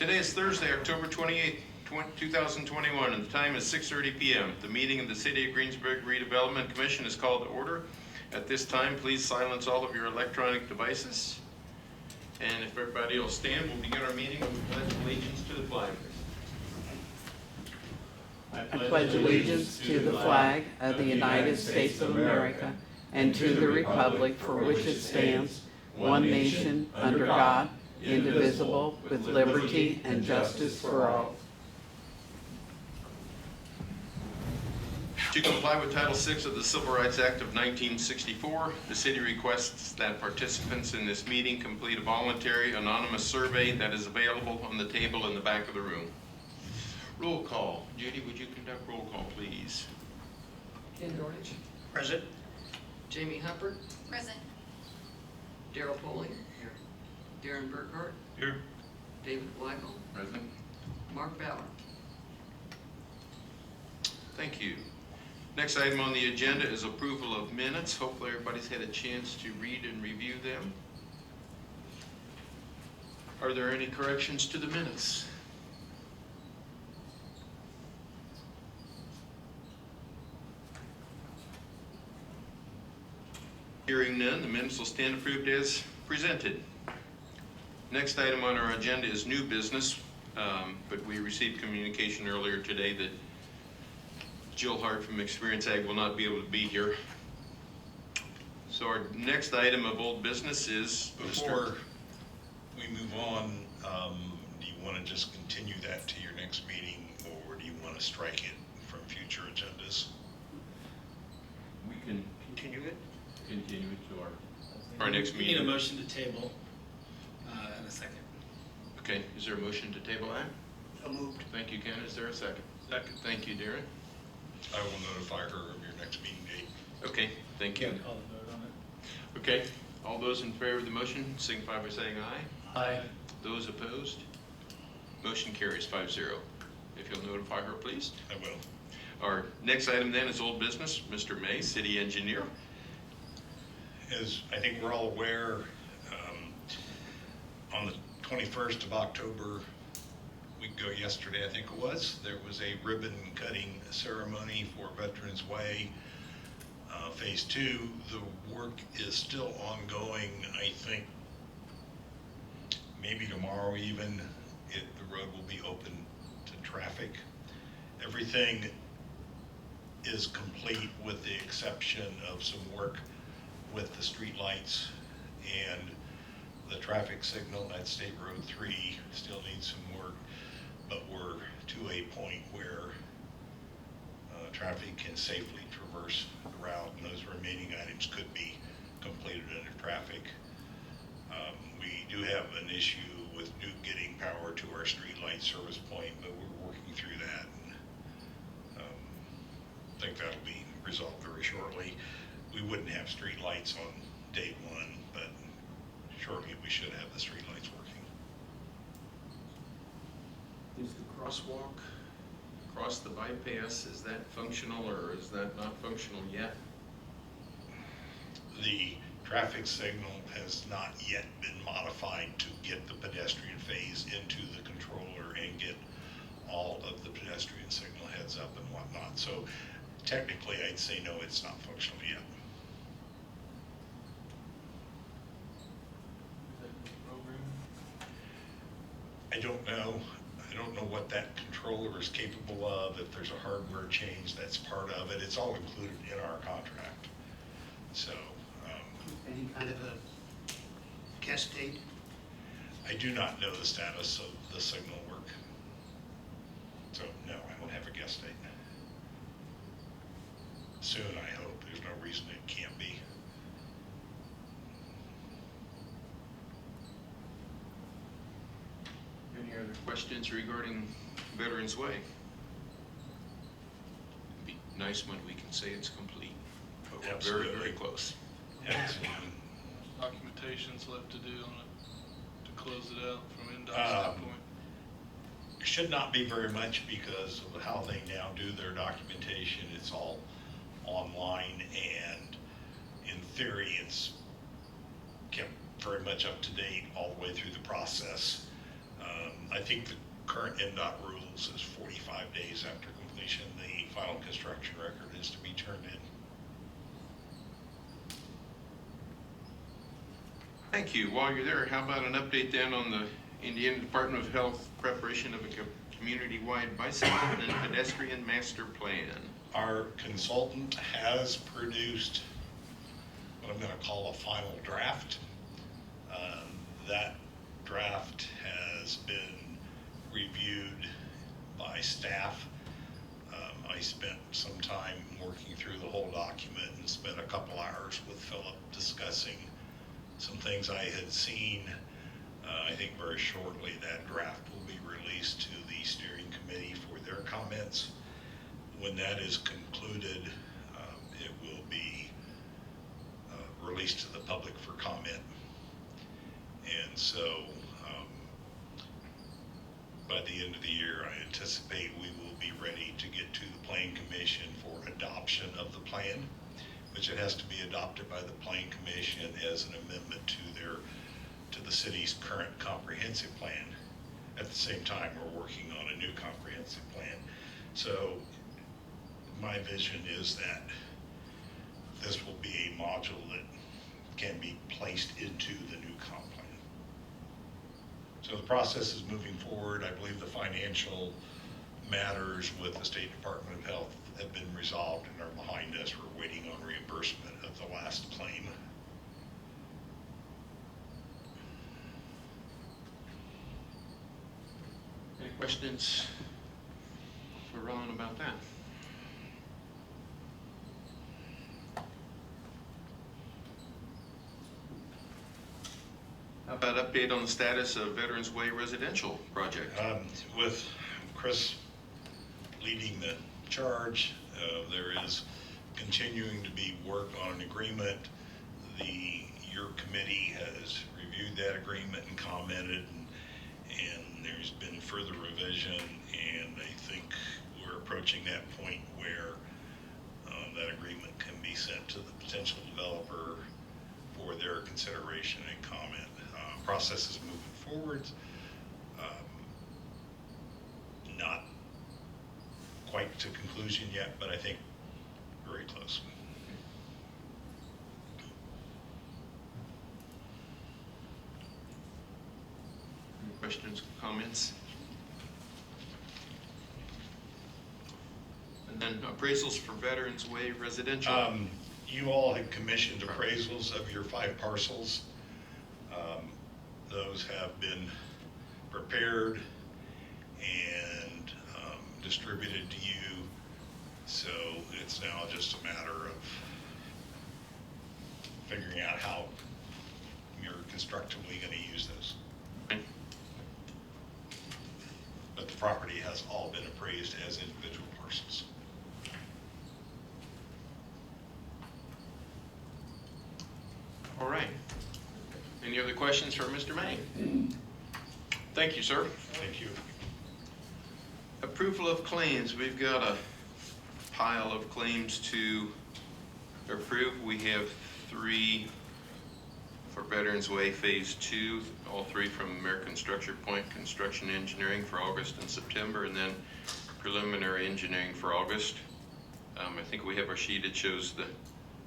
Today is Thursday, October 28th, 2021, and the time is 6:30 p.m. The meeting of the City of Greensburg Redevelopment Commission is called to order. At this time, please silence all of your electronic devices. And if everybody will stand, we'll begin our meeting with the Pledge of Allegiance to the flag. I pledge allegiance to the flag of the United States of America and to the republic for which it stands, one nation, under God, indivisible, with liberty and justice for all. To comply with Title VI of the Civil Rights Act of 1964, the city requests that participants in this meeting complete a voluntary anonymous survey that is available on the table in the back of the room. Roll call. Judy, would you conduct roll call, please? Ken Dornich. Present. Jamie Huppert. Present. Daryl Poling. Here. Darren Burkhart. Here. David Weigel. Present. Mark Ballard. Thank you. Next item on the agenda is approval of minutes. Hopefully everybody's had a chance to read and review them. Are there any corrections to the minutes? Hearing none, the minutes will stand approved as presented. Next item on our agenda is new business, but we received communication earlier today that Jill Hart from Xperience Ag will not be able to be here. So our next item of old business is Before we move on, do you want to just continue that to your next meeting, or do you want to strike it from future agendas? We can continue it to our next We need a meeting. motion to table and a second. Okay, is there a motion to table that? So moved. Thank you, Ken. Is there a second? Second. Thank you, Darren. I will notify her of your next meeting date. Okay, thank you. Call the vote on it. Okay, all those in favor of the motion signify by saying aye. Aye. Those opposed? Motion carries 5-0. If you'll notify her, please. I will. Our next item then is old business. Mr. May, city engineer. As I think we're all aware, on the 21st of October, a week ago yesterday I think it was, there was a ribbon cutting ceremony for Veterans Way. Phase 2, the work is still ongoing. I think maybe tomorrow even, the road will be open to traffic. Everything is complete with the exception of some work with the street lights, and the traffic signal at State Road 3 still needs some work, but we're to a point where traffic can safely traverse the route, and those remaining items could be completed under traffic. We do have an issue with Newt getting power to our street light service point, but we're working through that, and I think that'll be resolved very shortly. We wouldn't have street lights on day one, but shortly we should have the street lights working. Is the crosswalk across the bypass, is that functional or is that not functional yet? The traffic signal has not yet been modified to get the pedestrian phase into the controller and get all of the pedestrian signal heads up and whatnot. So technically I'd say no, it's not functional yet. I don't know. I don't know what that controller is capable of. If there's a hardware change, that's part of it. It's all included in our contract. So Any kind of a guess date? I do not know the status of the signal work. So no, I don't have a guess date. Soon, I hope. There's no reason it can't be. Any other questions regarding Veterans Way? It'd be nice when we can say it's complete, but we're very, Absolutely. very close. Absolutely. Documentation's left to do on it to close it out from NDOT's standpoint? It should not be very much because of how they now do their documentation. It's all online, and in theory it's kept very much up to date all the way through the process. I think the current NDOT rules is 45 days after completion, the final construction record is to be turned in. Thank you. While you're there, how about an update then on the Indiana Department of Health preparation of a community-wide bicycle and pedestrian master plan? Our consultant has produced what I'm going to call a final draft. That draft has been reviewed by staff. I spent some time working through the whole document and spent a couple hours with Philip discussing some things I had seen. I think very shortly that draft will be released to the steering committee for their comments. When that is concluded, it will be released to the public for comment. And so by the end of the year, I anticipate we will be ready to get to the Plan Commission for adoption of the plan, which it has to be adopted by the Plan Commission as an amendment to the city's current comprehensive plan. At the same time, we're working on a new comprehensive plan. So my vision is that this will be a module that can be placed into the new comp plan. So the process is moving forward. I believe the financial matters with the State Department of Health have been resolved and are behind us. We're waiting on reimbursement of the last claim. Any questions for Ron about that? How about update on the status of Veterans Way residential project? With Chris leading the charge, there is continuing to be work on an agreement. Your committee has reviewed that agreement and commented, and there's been further revision, and I think we're approaching that point where that agreement can be sent to the potential developer for their consideration and comment. Process is moving forward. Not quite to conclusion yet, but I think very close. Any questions, comments? And then appraisals for Veterans Way residential. You all had commissioned appraisals of your 5 parcels. Those have been prepared and distributed to you. So it's now just a matter of figuring out how you're constructively going to use those. But the property has all been appraised as individual parcels. All right. Any other questions for Mr. May? Thank you, sir. Thank you. Approval of claims. We've got a pile of claims to approve. We have 3 for Veterans Way Phase 2, all 3 from American Structure Point Construction Engineering for August and September, and then preliminary engineering for August. I think we have our sheet. It shows the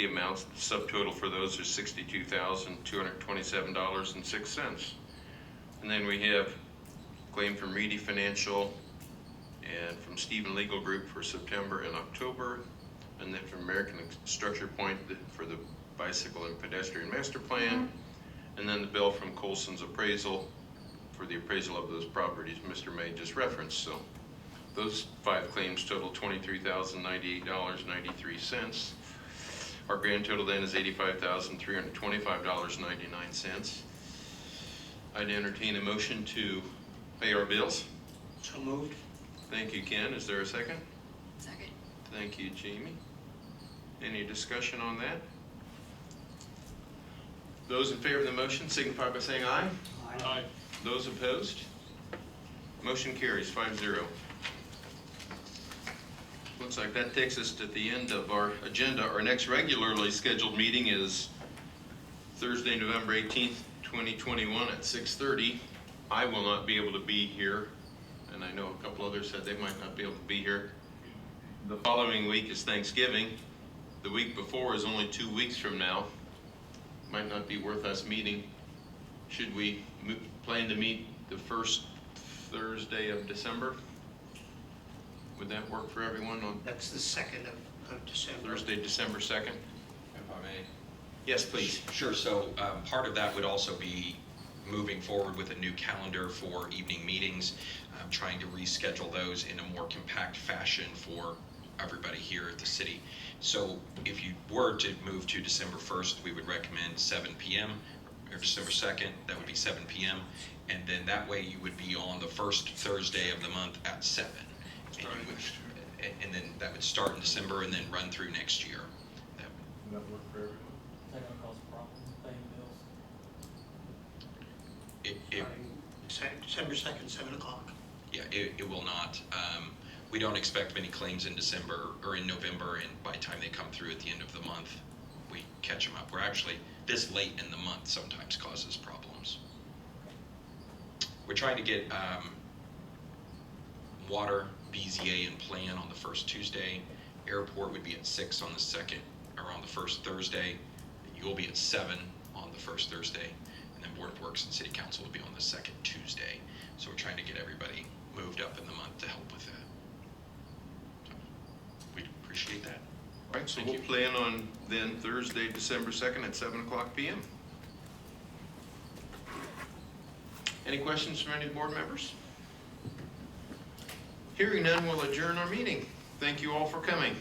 amounts. The subtotal for those is $62,227.06. And then we have claim from Reedy Financial and from Stephen Legal Group for September and October, and then from American Structure Point for the bicycle and pedestrian master plan, and then the bill from Colson's Appraisal for the appraisal of those properties Mr. May just referenced. So those 5 claims total $23,098.93. Our grand total then is $85,325.99. I'd entertain a motion to pay our bills. So moved. Thank you, Ken. Is there a second? Second. Thank you, Jamie. Any discussion on that? Those in favor of the motion signify by saying aye. Aye. Those opposed? Motion carries 5-0. Looks like that takes us to the end of our agenda. Our next regularly scheduled meeting is Thursday, November 18th, 2021 at 6:30. I will not be able to be here, and I know a couple others said they might not be able to be here. The following week is Thanksgiving. The week before is only 2 weeks from now. Might not be worth us meeting. Should we plan to meet the first Thursday of December? Would that work for everyone on That's the 2nd of December. Thursday, December 2nd? If I may. Yes, please. Sure, so part of that would also be moving forward with a new calendar for evening meetings, trying to reschedule those in a more compact fashion for everybody here at the city. So if you were to move to December 1st, we would recommend 7 p.m. or December 2nd, that would be 7 p.m. And then that way you would be on the first Thursday of the month at 7. And, you would, and then that would start in December and then run through next year. That would- That work for everyone? Is that gonna cause problems paying bills? December 2nd, 7 o'clock. Yeah, it will not. We don't expect many claims in December or in November, and by the time they come through at the end of the month, we catch them up. We're actually, this late in the month sometimes causes problems. We're trying to get water, BZA, and plan on the first Tuesday. Airport would be at 6 on the second, or on the first Thursday. You'll be at 7 on the first Thursday, and then Board of Works and City Council will be on the second Tuesday. So we're trying to get everybody moved up in the month to help with that. So we appreciate that. All right, so Thank we'll you. plan on then Thursday, December 2nd at 7 o'clock p.m. Any questions from any board members? Hearing none, we'll adjourn our meeting. Thank you all for coming.